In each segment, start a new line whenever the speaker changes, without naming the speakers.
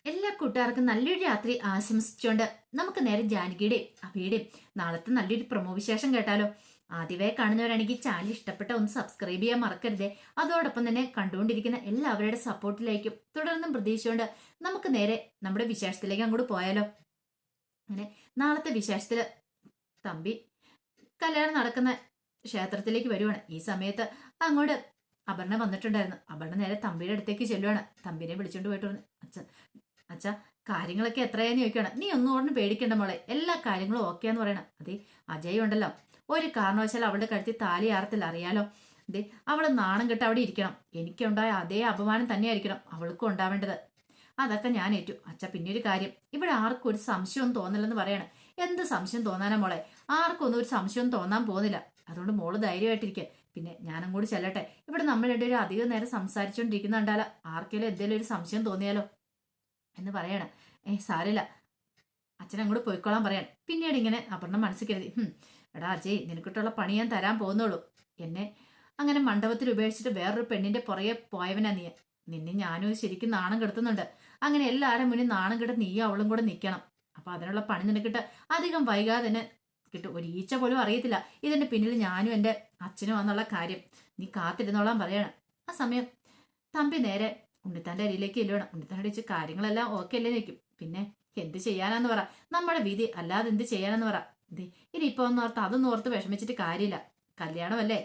എല്ലാ കൂട്ടുകാർക്കും നല്ലൊരു രാത്രി ആശംസിച്ചുകൊണ്ട് നമുക്ക് നേരെ ജാനകിയുടെയും അഭിയുടെയും നാളത്തെ നല്ലൊരു പ്രൊമോ വിശേഷം കേട്ടാലോ. ആദ്യമായി കാണുന്നവരാണെങ്കിൽ ചാനൽ ഇഷ്ടപ്പെട്ട ഒന്ന് സബ്സ്ക്രൈബ് ചെയ്യാൻ മറക്കരുതേ. അതോടൊപ്പം തന്നെ കണ്ടുകൊണ്ടിരിക്കുന്ന എല്ലാവരുടെ സപ്പോർട്ടിലേക്കും തുടർന്നും പ്രതീക്ഷിച്ചുകൊണ്ട് നമുക്ക് നേരെ നമ്മുടെ വിശേഷത്തിലേക്ക് അങ്ങോട്ട് പോയാലോ. അങ്ങനെ നാളത്തെ വിശേഷത്തില് തമ്പി കല്യാണം നടക്കുന്ന ക്ഷേത്രത്തിലേക്ക് വരുവാണ്. ഈ സമയത്ത് അങ്ങോട്ട് അപർണ വന്നിട്ടുണ്ടായിരുന്നു. അപർണ നേരെ തമ്പിയുടെ അടുത്തേക്ക് ചെല്ലുവാണ്. തമ്പിനെ വിളിച്ചോണ്ട് പോയിട്ട് പറഞ്ഞു, അച്ഛാ കാര്യങ്ങളൊക്കെ എത്രയാന്ന് ചോദിക്കുകയാണ്. നീ ഒന്നും ഓർന്ന് പേടിക്കണ്ട മോളെ, എല്ലാ കാര്യങ്ങളും ഓക്കെയാന്ന് പറയണം. അതെ, അജയ് ഉണ്ടല്ലോ, ഒരു കാരണവശാലും അവളുടെ കഴുത്തിൽ താലി ആർത്തില്ല, അറിയാലോ. അതെ, അവള് നാണം കെട്ട് അവിടെ ഇരിക്കണം. എനിക്കുണ്ടായ അതേ അപമാനം തന്നെയായിരിക്കണം അവൾക്കും ഉണ്ടാവേണ്ടത്. അതൊക്കെ ഞാൻ ഏറ്റു. അച്ഛ, പിന്നെ ഒരു കാര്യം, ഇവിടെ ആർക്കും ഒരു സംശയവും തോന്നില്ലെന്ന് പറയണം. എന്ത് സംശയം തോന്നാനാ മോളെ? ആർക്കും ഒന്നും ഒരു സംശയവും തോന്നാൻ പോകുന്നില്ല. അതുകൊണ്ട് മോള് ധൈര്യമായിട്ടിരിക്കുക. പിന്നെ ഞാനും കൂടി ചെല്ലട്ടെ. ഇവിടെ നമ്മൾ രണ്ടുപേരും അധികം നേരം സംസാരിച്ചുകൊണ്ടിരിക്കുന്നുണ്ടാലോ ആർക്കെങ്കിലും എന്തെങ്കിലും ഒരു സംശയം തോന്നിയാലോ എന്ന് പറയണം. സാരില്ല, അച്ഛൻ അങ്ങോട്ട് പോയിക്കോളാൻ പറയാൻ. പിന്നീട് ഇങ്ങനെ അപർണ മനസ്സിൽ കരുതി, എടാ അജയ്, നിനക്കിട്ടുള്ള പണി ഞാൻ തരാൻ പോകുന്നുള്ളൂ. എന്നെ അങ്ങനെ മണ്ഡപത്തിൽ ഉപേക്ഷിച്ചിട്ട് വേറൊരു പെണ്ണിന്റെ പുറകെ പോയവനാ നീ. നിന്നെ ഞാനും ശരിക്കും നാണം കെടുത്തുന്നുണ്ട്. അങ്ങനെ എല്ലാവരും മുന്നിൽ നാണം കെടുത്ത് നീയും അവളും കൂടെ നിൽക്കണം. അപ്പൊ അതിനുള്ള പണി നിനക്കിട്ട് അധികം വൈകാതെ തന്നെ കിട്ടും. ഒരു ഈച്ച പോലും അറിയത്തില്ല ഇതിന്റെ പിന്നിൽ ഞാനും എൻ്റെ അച്ഛനും എന്നുള്ള കാര്യം. നീ കാത്തിരുന്നോളാൻ പറയാണ്. ആ സമയം തമ്പി നേരെ ഉണ്ണിത്താന്റെ അരിയിലേക്ക് ഇല്ലുവേണം. ഉണ്ണിത്താനോട് ചോദിച്ച് കാര്യങ്ങളെല്ലാം ഓക്കെ അല്ലേ നിൽക്കും. പിന്നെ എന്ത് ചെയ്യാനാന്ന് പറ, നമ്മുടെ വിധി അല്ലാതെ എന്ത് ചെയ്യാനെന്ന് പറ. ഇനിയിപ്പോ ഒന്ന് ഓർത്ത് അതൊന്നും ഓർത്ത് വിഷമിച്ചിട്ട് കാര്യമില്ല. കല്യാണമല്ലേ,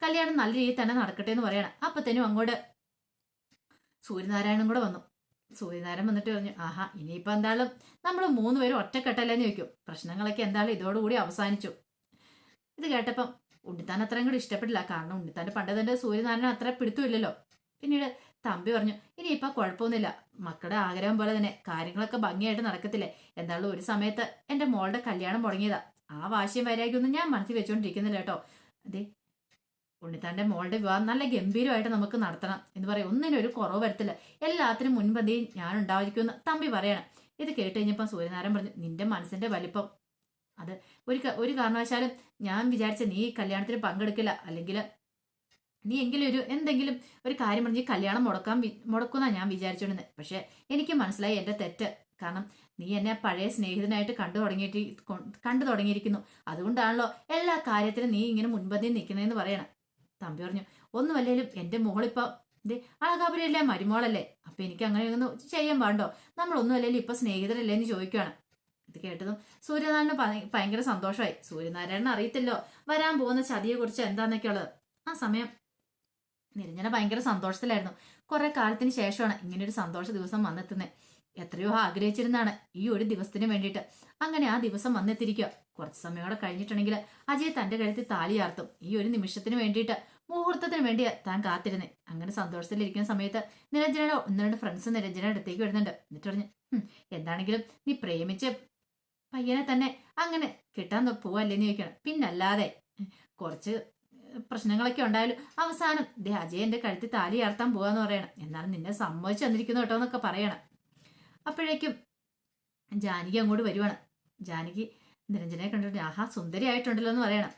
കല്യാണം നല്ല രീതിയിൽ തന്നെ നടക്കട്ടെ എന്ന് പറയണം. അപ്പത്തേനും അങ്ങോട്ട് സൂര്യനാരായണനും കൂടെ വന്നു. സൂര്യനാരായണൻ വന്നിട്ട് പറഞ്ഞു, ആഹാ, ഇനിയിപ്പോ എന്തായാലും നമ്മൾ മൂന്നുപേരും ഒറ്റക്കെട്ടല്ലേന്ന് ചോദിക്കും. പ്രശ്നങ്ങളൊക്കെ എന്തായാലും ഇതോടുകൂടി അവസാനിച്ചു. ഇത് കേട്ടപ്പം ഉണ്ണിത്താൻ അത്രയും കൂടി ഇഷ്ടപ്പെട്ടില്ല. കാരണം ഉണ്ണിത്താന്റെ പണ്ടതിന്റെ സൂര്യനാരായണൻ അത്ര പിടുത്തമില്ലല്ലോ. പിന്നീട് തമ്പി പറഞ്ഞു, ഇനിയിപ്പോ കുഴപ്പമൊന്നുമില്ല, മക്കളുടെ ആഗ്രഹം പോലെ തന്നെ കാര്യങ്ങളൊക്കെ ഭംഗിയായിട്ട് നടക്കത്തില്ലേ. എന്തായാലും ഒരു സമയത്ത് എന്റെ മോളുടെ കല്യാണം മുടങ്ങിയതാ. ആ വാശിയും വൈരാഗ്യമൊന്നും ഞാൻ മനസ്സിൽ വെച്ചോണ്ടിരിക്കുന്നില്ല കേട്ടോ. അതെ, ഉണ്ണിത്താന്റെ മോളുടെ വിവാഹം നല്ല ഗംഭീരമായിട്ട് നമുക്ക് നടത്തണം എന്ന് പറയും. ഒന്നിനും ഒരു കുറവ് വരത്തില്ല, എല്ലാത്തിനും മുൻപന്തിയും ഞാൻ ഉണ്ടായിരിക്കുമെന്ന് തമ്പി പറയണം. ഇത് കേട്ട് കഴിഞ്ഞപ്പോൾ സൂര്യനാരായണൻ പറഞ്ഞു, നിന്റെ മനസ്സിന്റെ വലിപ്പം അത് ഒരു കാരണവശാലും ഞാൻ വിചാരിച്ച നീ കല്യാണത്തിന് പങ്കെടുക്കില്ല. അല്ലെങ്കിൽ നീ എങ്കിലും എന്തെങ്കിലും ഒരു കാര്യം പറഞ്ഞ് കല്യാണം മുടക്കുന്ന ഞാൻ വിചാരിച്ചോണ്ടിരുന്നത്. പക്ഷെ എനിക്ക് മനസ്സിലായി എന്റെ തെറ്റ്. കാരണം നീ എന്നെ പഴയ സ്നേഹിതനായിട്ട് കണ്ടു തുടങ്ങിയിരിക്കുന്നു. അതുകൊണ്ടാണല്ലോ എല്ലാ കാര്യത്തിലും നീ ഇങ്ങനെ മുൻപന്തിയിൽ നിൽക്കുന്നതെന്ന് പറയണം. തമ്പി പറഞ്ഞു, ഒന്നുമല്ലേലും എന്റെ മോളിപ്പോ അളകാപുരല്ലേ, മരുമോളല്ലേ. അപ്പൊ എനിക്ക് അങ്ങനെ ഒന്നും ചെയ്യാൻ പാടോ? നമ്മളൊന്നും അല്ലെങ്കിലും ഇപ്പൊ സ്നേഹിതരല്ലേ എന്ന് ചോദിക്കുകയാണ്. ഇത് കേട്ടതും സൂര്യനാരായണന് ഭയങ്കര സന്തോഷമായി. സൂര്യനാരായണൻ അറിയത്തില്ലോ വരാൻ പോകുന്ന ചതിയെ കുറിച്ച് എന്താന്നൊക്കെ ഉള്ളത്. ആ സമയം നിരഞ്ജന ഭയങ്കര സന്തോഷത്തിലായിരുന്നു. കുറെ കാലത്തിന് ശേഷമാണ് ഇങ്ങനൊരു സന്തോഷ ദിവസം വന്നെത്തുന്നത്. എത്രയോ ആഗ്രഹിച്ചിരുന്നാണ് ഈ ഒരു ദിവസത്തിന് വേണ്ടിയിട്ട്. അങ്ങനെ ആ ദിവസം വന്നെത്തിരിക്കുക. കുറച്ച് സമയോടെ കഴിഞ്ഞിട്ടുണ്ടെങ്കിൽ അജയ് തന്റെ കഴുത്തിൽ താലി ചാർത്തും. ഈ ഒരു നിമിഷത്തിന് വേണ്ടിയിട്ട്, മുഹൂർത്തത്തിന് വേണ്ടിയാ താൻ കാത്തിരുന്നേ. അങ്ങനെ സന്തോഷത്തിലിരിക്കുന്ന സമയത്ത് നിരഞ്ജനയുടെ ഒന്ന് രണ്ട് ഫ്രണ്ട്സ് നിരഞ്ജനയുടെ അടുത്തേക്ക് വരുന്നുണ്ട്. എന്നിട്ട് പറഞ്ഞു, എന്താണെങ്കിലും നീ പ്രേമിച്ച് പയ്യനെ തന്നെ അങ്ങനെ കിട്ടാൻ പോവല്ലേന്ന് ചോദിക്കണം. പിന്നല്ലാതെ കുറച്ച് പ്രശ്നങ്ങളൊക്കെ ഉണ്ടായാലും അവസാനം അജയ് എന്റെ കഴുത്തിൽ താലി ചാർത്താൻ പോവാന്ന് പറയണം. എന്നാലും നിന്നെ സമ്മതിച്ചു തന്നിരിക്കുന്നു കേട്ടോ എന്നൊക്കെ പറയണം. അപ്പോഴേക്കും ജാനകി അങ്ങോട്ട് വരുവാണ്. ജാനകി നിരഞ്ജനെ കണ്ടിട്ട്, ആഹാ, സുന്ദരിയായിട്ടുണ്ടല്ലോ എന്ന് പറയണം.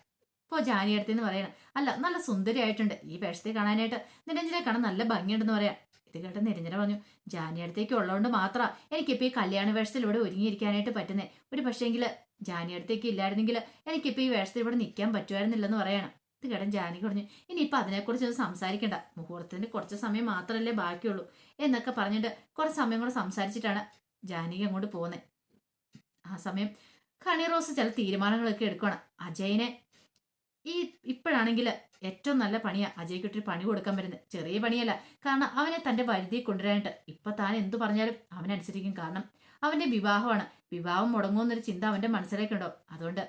ഇപ്പോൾ ജാനി അടുത്തെന്ന് പറയണം, അല്ല, നല്ല സുന്ദരിയായിട്ടുണ്ട്, ഈ വേഷത്തെ കാണാനായിട്ട് നിരഞ്ജനെ കാണാൻ നല്ല ഭംഗിയുണ്ടെന്ന് പറയാം. ഇത് കേട്ട നിരഞ്ജന പറഞ്ഞു, ജാനി അടുത്തേക്ക് ഉള്ളതുകൊണ്ട് മാത്രം എനിക്കിപ്പോൾ ഈ കല്യാണ വേഷത്തിലൂടെ ഒരുങ്ങിയിരിക്കാനായിട്ട് പറ്റുന്നേ. ഒരു പക്ഷേങ്കിൽ ജാനി അടുത്തേക്ക് ഇല്ലായിരുന്നെങ്കിൽ എനിക്കിപ്പോൾ ഈ വേഷത്തിൽ ഇവിടെ നിൽക്കാൻ പറ്റുമായിരുന്നില്ലെന്ന് പറയണം. ഇത് കേട്ടൻ ജാനകി പറഞ്ഞു, ഇനിയിപ്പോൾ അതിനെക്കുറിച്ചൊന്നും സംസാരിക്കണ്ട, മുഹൂർത്തത്തിന് കുറച്ച് സമയം മാത്രമല്ലേ ബാക്കിയുള്ളൂ എന്നൊക്കെ പറഞ്ഞിട്ട് കുറച്ച് സമയം കൂടെ സംസാരിച്ചിട്ടാണ് ജാനകി അങ്ങോട്ട് പോകുന്നത്. ആ സമയം ഹണി റോസ് ചില തീരുമാനങ്ങളൊക്കെ എടുക്കുകയാണ്. അജയനെ ഇപ്പോഴാണെങ്കിൽ ഏറ്റവും നല്ല പണിയാ അജയ്ക്കിട്ടൊരു പണി കൊടുക്കാൻ വരുന്നത്. ചെറിയ പണിയല്ല, കാരണം അവനെ തന്റെ വരുതിയിൽ കൊണ്ടുവരാനായിട്ട്. ഇപ്പൊ താൻ എന്തു പറഞ്ഞാലും അവനനുസരിക്കും. കാരണം അവന്റെ വിവാഹമാണ്, വിവാഹം മുടങ്ങുമെന്നൊരു ചിന്ത അവന്റെ മനസ്സിലേക്കുണ്ടോ. അതുകൊണ്ട്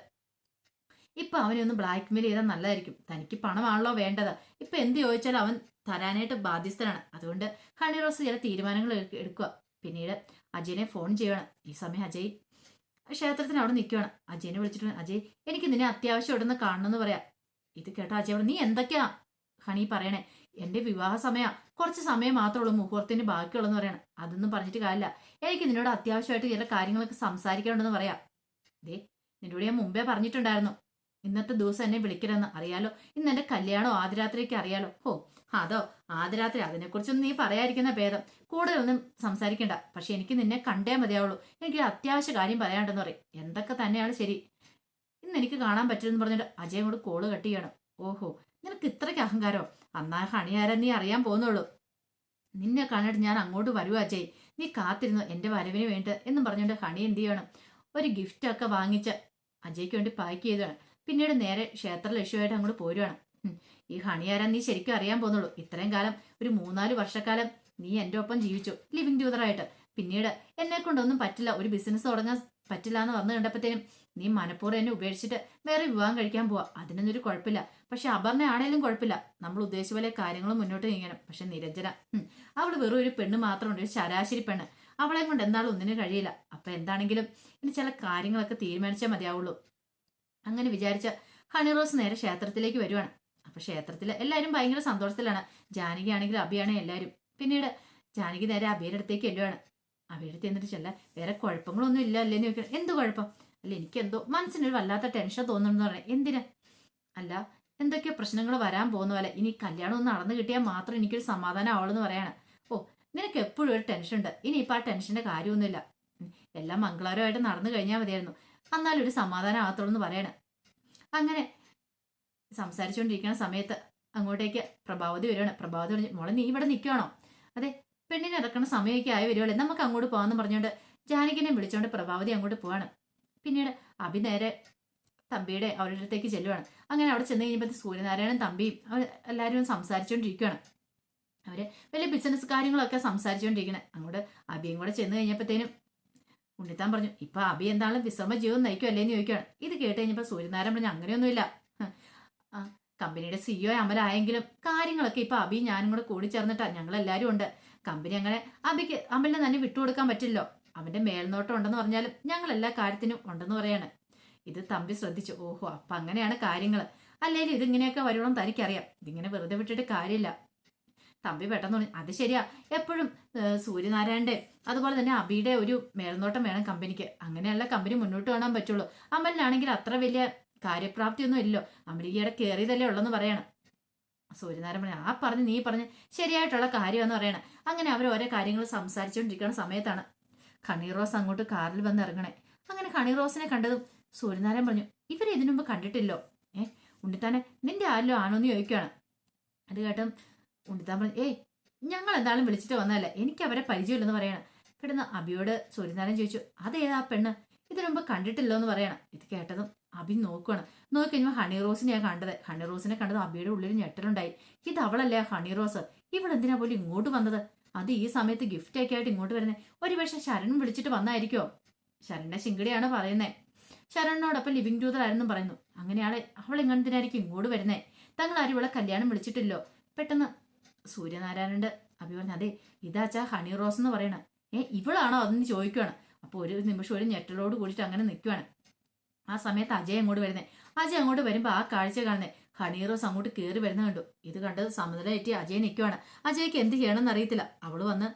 ഇപ്പൊ അവനെ ഒന്ന് ബ്ലാക്ക് മെയിൽ ചെയ്താൽ നല്ലതായിരിക്കും. തനിക്ക് പണമാണല്ലോ വേണ്ടത്. ഇപ്പൊ എന്ത് ചോദിച്ചാലും അവൻ തരാനായിട്ട് ബാധ്യസ്ഥനാണ്. അതുകൊണ്ട് ഹണി റോസ് ചില തീരുമാനങ്ങൾ എടുക്കുക. പിന്നീട് അജയനെ ഫോൺ ചെയ്യണം. ഈ സമയം അജയ് ക്ഷേത്രത്തിന് അവിടെ നിൽക്കുകയാണ്. അജയനെ വിളിച്ചിട്ട്, അജയ്, എനിക്ക് നിന്നെ അത്യാവശ്യം ഇവിടെ നിന്ന് കാണണമെന്ന് പറയാം. ഇത് കേട്ടോ അജയ്, നീ എന്തൊക്കെയാ ഹണി പറയണേ? എന്റെ വിവാഹ സമയ കുറച്ച് സമയം മാത്രമേ ഉള്ളൂ, മുഹൂർത്തത്തിന് ബാക്കിയുള്ളെന്ന് പറയണം. അതൊന്നും പറഞ്ഞിട്ട് കാര്യമില്ല, എനിക്ക് നിന്നോട് അത്യാവശ്യമായിട്ട് ചില കാര്യങ്ങളൊക്കെ സംസാരിക്കാനുണ്ടെന്ന് പറയാം. നിന്നോട് ഞാൻ മുമ്പേ പറഞ്ഞിട്ടുണ്ടായിരുന്നു ഇന്നത്തെ ദിവസം എന്നെ വിളിക്കരുതെന്ന്. അറിയാലോ, ഇന്ന് എന്റെ കല്യാണം ആദ്യരാത്രിക്ക് അറിയാലോ. അതോ ആദ്യ രാത്രി അതിനെക്കുറിച്ചൊന്നും നീ പറയാതിരിക്കുന്ന ഭേദം. കൂടുതലൊന്നും സംസാരിക്കണ്ട. പക്ഷെ എനിക്ക് നിന്നെ കണ്ടേ മതിയാവുള്ളൂ. എനിക്കൊരു അത്യാവശ്യ കാര്യം പറയാനുണ്ടെന്ന് പറയും. എന്തൊക്കെ തന്നെയാണ് ശരി, ഇന്ന് എനിക്ക് കാണാൻ പറ്റില്ലെന്ന് പറഞ്ഞിട്ട് അജയൻ കൂടെ കോള് കട്ട് ചെയ്യണം. ഓഹോ, നിനക്ക് ഇത്രയ്ക്ക് അഹങ്കാരോ? അന്നാ ഹണിയാരാൻ നീ അറിയാൻ പോകുന്നുള്ളൂ. നിന്നെ കണ്ടിട്ട് ഞാൻ അങ്ങോട്ട് വരുവാ അജയ്, നീ കാത്തിരുന്നു എന്റെ വരവിന് വേണ്ടി എന്നും പറഞ്ഞുകൊണ്ട് ഹണി എന്ത് ചെയ്യണം, ഒരു ഗിഫ്റ്റ് ഒക്കെ വാങ്ങിച്ച് അജയ്ക്ക് വേണ്ടി പാക്ക് ചെയ്തതാണ്. പിന്നീട് നേരെ ക്ഷേത്ര ലക്ഷ്യമായിട്ട് അങ്ങോട്ട് പോരുവാണ്. ഈ ഹണിയാരാൻ നീ ശരിക്കും അറിയാൻ പോകുന്നുള്ളൂ. ഇത്രയും കാലം ഒരു 3-4 വർഷക്കാലം നീ എൻ്റെ ഒപ്പം ജീവിച്ചു ലിവിങ് ട്യൂതറായിട്ട്. പിന്നീട് എന്നെ കൊണ്ടൊന്നും പറ്റില്ല, ഒരു ബിസിനസ് തുടങ്ങാൻ പറ്റില്ല എന്ന് വന്നു കണ്ടപ്പോഴത്തേനും നീ മനഃപൂർവ്വം എന്നെ ഉപേക്ഷിച്ചിട്ട് വേറെ വിവാഹം കഴിക്കാൻ പോവാ. അതിനൊന്നും ഒരു കുഴപ്പമില്ല. പക്ഷെ അപർണ ആണേലും കുഴപ്പമില്ല, നമ്മൾ ഉദ്ദേശിച്ച പോലെ കാര്യങ്ങളും മുന്നോട്ട് നീങ്ങണം. പക്ഷെ നിരഞ്ജന, അവള് വെറും ഒരു പെണ്ണ് മാത്രമുണ്ട്, ഒരു ശരാശരി പെണ്ണ്. അവളെ കൊണ്ട് എന്താളും ഒന്നിനും കഴിയില്ല. അപ്പൊ എന്താണെങ്കിലും ഇനി ചില കാര്യങ്ങളൊക്കെ തീരുമാനിച്ചാൽ മതിയാവുള്ളൂ. അങ്ങനെ വിചാരിച്ച ഹണിറോസ് നേരെ ക്ഷേത്രത്തിലേക്ക് വരുവാണ്. അപ്പൊ ക്ഷേത്രത്തിൽ എല്ലാവരും ഭയങ്കര സന്തോഷത്തിലാണ്. ജാനകി ആണെങ്കിലും അഭിയാണെങ്കിൽ എല്ലാവരും. പിന്നീട് ജാനകി നേരെ അഭിയുടെ അടുത്തേക്ക് ചെല്ലുവാണ്. അഭിയുടെ അടുത്ത് എന്നിട്ട് ചെല്ല, വേറെ കുഴപ്പങ്ങളൊന്നും ഇല്ല അല്ലേന്ന് ചോദിക്കണം. എന്ത് കുഴപ്പം? അല്ല, എനിക്ക് എന്തോ മനസ്സിനൊരു വല്ലാത്ത ടെൻഷൻ തോന്നുന്നു പറയാം. എന്തിനാ? അല്ല, എന്തൊക്കെയോ പ്രശ്നങ്ങൾ വരാൻ പോകുന്ന പോലെ, ഇനി കല്യാണം ഒന്ന് നടന്നു കിട്ടിയാൽ മാത്രം എനിക്കൊരു സമാധാനം ആവുള്ളൂ എന്ന് പറയാണ്. ഓ, നിനക്ക് എപ്പോഴും ഒരു ടെൻഷൻ ഉണ്ട്. ഇനിയിപ്പോൾ ആ ടെൻഷന്റെ കാര്യമൊന്നുമില്ല. എല്ലാം മംഗളകരമായിട്ട് നടന്നു കഴിഞ്ഞാൽ മതിയായിരുന്നു. എന്നാലും ഒരു സമാധാനം ആകത്തുള്ളൂ എന്ന് പറയണ. അങ്ങനെ സംസാരിച്ചുകൊണ്ടിരിക്കുന്ന സമയത്ത് അങ്ങോട്ടേക്ക് പ്രഭാവതി വരുവാണ്. പ്രഭാവതി പറഞ്ഞു, മോളെ നീ ഇവിടെ നിൽക്കുകയാണോ? അതെ, പെണ്ണിനെ ഇറക്കുന്ന സമയമൊക്കെ ആയി വരുവല്ലേ, നമുക്ക് അങ്ങോട്ട് പോകാമെന്ന് പറഞ്ഞുകൊണ്ട് ജാനകിനെ വിളിച്ചോണ്ട് പ്രഭാവതി അങ്ങോട്ട് പോവാണ്. പിന്നീട് അഭി നേരെ തമ്പിയുടെ അവരുടെ അടുത്തേക്ക് ചെല്ലുവാണ്. അങ്ങനെ അവിടെ ചെന്ന് കഴിഞ്ഞപ്പോൾ സൂര്യനാരായണൻ തമ്പിയും അവർ എല്ലാവരും സംസാരിച്ചുകൊണ്ടിരിക്കുകയാണ്. അവര് വലിയ ബിസിനസ് കാര്യങ്ങളൊക്കെ സംസാരിച്ചുകൊണ്ടിരിക്കണേ. അങ്ങോട്ട് അഭിയും കൂടെ ചെന്ന് കഴിഞ്ഞപ്പോഴത്തേനും ഉണ്ണിത്താൻ പറഞ്ഞു, ഇപ്പൊ അഭി എന്താണെങ്കിലും വിശ്രമ ജീവിതം നയിക്കുമല്ലേന്ന് ചോദിക്കുകയാണ്. ഇത് കേട്ട് കഴിഞ്ഞപ്പോൾ സൂര്യനാരായണൻ പറഞ്ഞു, അങ്ങനെയൊന്നുമില്ല. കമ്പനിയുടെ സിഇഒ അമലായെങ്കിലും കാര്യങ്ങളൊക്കെ ഇപ്പൊ അഭി ഞാനും കൂടെ കൂടി ചേർന്നിട്ടാ, ഞങ്ങളെല്ലാരും ഉണ്ട്. കമ്പനി അങ്ങനെ അമലിനെ തന്നെ വിട്ടുകൊടുക്കാൻ പറ്റില്ലോ. അവന്റെ മേൽനോട്ടം ഉണ്ടെന്ന് പറഞ്ഞാലും ഞങ്ങൾ എല്ലാ കാര്യത്തിനും ഉണ്ടെന്ന് പറയാണ്. ഇത് തമ്പി ശ്രദ്ധിച്ചു. ഓഹോ, അപ്പൊ അങ്ങനെയാണ് കാര്യങ്ങൾ. അല്ലെങ്കിൽ ഇതിങ്ങനെയൊക്കെ വരുവോളം തനിക്കറിയാം. ഇതിങ്ങനെ വെറുതെ വിട്ടിട്ട് കാര്യമില്ല. തമ്പി പെട്ടെന്ന് പറഞ്ഞു, അത് ശരിയാ, എപ്പോഴും സൂര്യനാരായണന്റെ അതുപോലെ തന്നെ അബിയുടെ ഒരു മേൽനോട്ടം വേണം കമ്പനിക്ക്. അങ്ങനെയല്ല കമ്പനി മുന്നോട്ട് കാണാൻ പറ്റുള്ളൂ. അമലിനാണെങ്കിൽ അത്ര വലിയ കാര്യപ്രാപ്തിയൊന്നും ഇല്ലല്ലോ, അമലികയുടെ കയറിയതല്ലേ ഉള്ളെന്ന് പറയണം. സൂര്യനാരായണൻ പറഞ്ഞു, ആ പറഞ്ഞ് നീ പറഞ്ഞ് ശരിയായിട്ടുള്ള കാര്യമെന്ന് പറയണം. അങ്ങനെ അവർ ഓരോ കാര്യങ്ങൾ സംസാരിച്ചുകൊണ്ടിരിക്കുന്ന സമയത്താണ് ഹണി റോസ് അങ്ങോട്ട് കാറിൽ വന്ന് ഇറങ്ങണേ. അങ്ങനെ ഹണി റോസിനെ കണ്ടതും സൂര്യനാരായണൻ പറഞ്ഞു, ഇവരെ ഇതിനു മുമ്പ് കണ്ടിട്ടില്ലോ? ഉണ്ണിത്താനെ നിന്റെ ആരിലോ ആണോന്ന് ചോദിക്കുകയാണ്. അത് കേട്ടും ഉണ്ണിത്താൻ പറഞ്ഞു, ഞങ്ങൾ എന്തായാലും വിളിച്ചിട്ട് വന്നതല്ലേ, എനിക്ക് അവരെ പരിചയമില്ലെന്ന് പറയണം. പെട്ടെന്ന് അബിയോട് സൂര്യനാരായണൻ ചോദിച്ചു, അതേതാ പെണ്ണ്, ഇതിനു മുമ്പ് കണ്ടിട്ടില്ലോ എന്ന് പറയണം. ഇത് കേട്ടതും അബി നോക്കുകയാണ്. നോക്കിക്കഴിഞ്ഞാൽ ഹണി റോസിനെയാണ് കണ്ടത്. ഹണി റോസിനെ കണ്ടത് അബിയുടെ ഉള്ളിൽ ഞെട്ടലുണ്ടായി. ഇത് അവളല്ലേ ഹണി റോസ്? ഇവളെന്തിനാ പോലും ഇങ്ങോട്ട് വന്നത്? അത് ഈ സമയത്ത് ഗിഫ്റ്റ് ഒക്കെ ആയിട്ട് ഇങ്ങോട്ട് വരുന്നത്? ഒരുപക്ഷെ ശരൺ വിളിച്ചിട്ട് വന്നായിരിക്കോ? ശരണിന്റെ ശിങ്കടിയാണ് പറയുന്നത്. ശരണിനോടൊപ്പം ലിവിങ് ട്യൂതറായിരുന്നു പറയുന്നു. അങ്ങനെയാണ് അവൾ എങ്ങനത്തിനായിരിക്കും ഇങ്ങോട്ട് വരുന്നേ? തങ്ങൾ ആരും ഇവളെ കല്യാണം വിളിച്ചിട്ടില്ലോ. പെട്ടെന്ന് സൂര്യനാരായണന്റെ അഭി പറഞ്ഞു, അതെ ഇതാച്ചാ ഹണി റോസ് എന്ന് പറയണ. ഇവളാണോ അതെന്ന് ചോദിക്കുകയാണ്. അപ്പോൾ ഒരു നിമിഷം ഒരു ഞെട്ടലോട് കൂടിയിട്ട് അങ്ങനെ നിൽക്കുകയാണ്. ആ സമയത്ത് അജയ് അങ്ങോട്ട് വരുന്നേ. അജയ് അങ്ങോട്ട് വരുമ്പോൾ ആ കാഴ്ച കാണുന്നേ ഹണി റോസ് അങ്ങോട്ട് കയറി വരുന്ന കണ്ടു. ഇത് കണ്ട് സമുദ്രമായിട്ട് അജയ് നിൽക്കുവാണ്. അജയ്ക്ക് എന്ത് ചെയ്യണമെന്ന് അറിയത്തില്ല. അവള് വന്ന്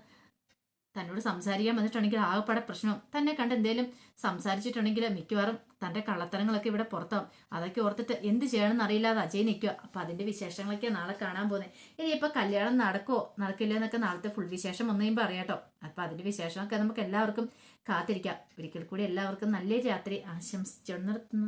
തന്നോട് സംസാരിക്കാൻ വന്നിട്ടുണ്ടെങ്കിൽ ആകെപ്പാടെ പ്രശ്നം. തന്നെ കണ്ട് എന്തേലും സംസാരിച്ചിട്ടുണ്ടെങ്കിൽ മിക്കവാറും തന്റെ കള്ളത്തരങ്ങളൊക്കെ ഇവിടെ പുറത്താവും. അതൊക്കെ ഓർത്തിട്ട് എന്ത് ചെയ്യണമെന്ന് അറിയില്ലാതെ അജയ് നിൽക്കുക. അപ്പൊ അതിന്റെ വിശേഷങ്ങളൊക്കെ നാളെ കാണാൻ പോകുന്നത്. ഇനിയിപ്പോൾ കല്യാണം നടക്കോ നടക്കില്ല എന്നൊക്കെ നാളത്തെ ഫുൾ വിശേഷം വന്നു കഴിയുമ്പോൾ അറിയാട്ടോ. അപ്പൊ അതിന്റെ വിശേഷമൊക്കെ നമുക്ക് എല്ലാവർക്കും കാത്തിരിക്കാം. ഒരിക്കൽ കൂടി എല്ലാവർക്കും നല്ലൊരു രാത്രി ആശംസിച്ചു നിർത്തുന്നു.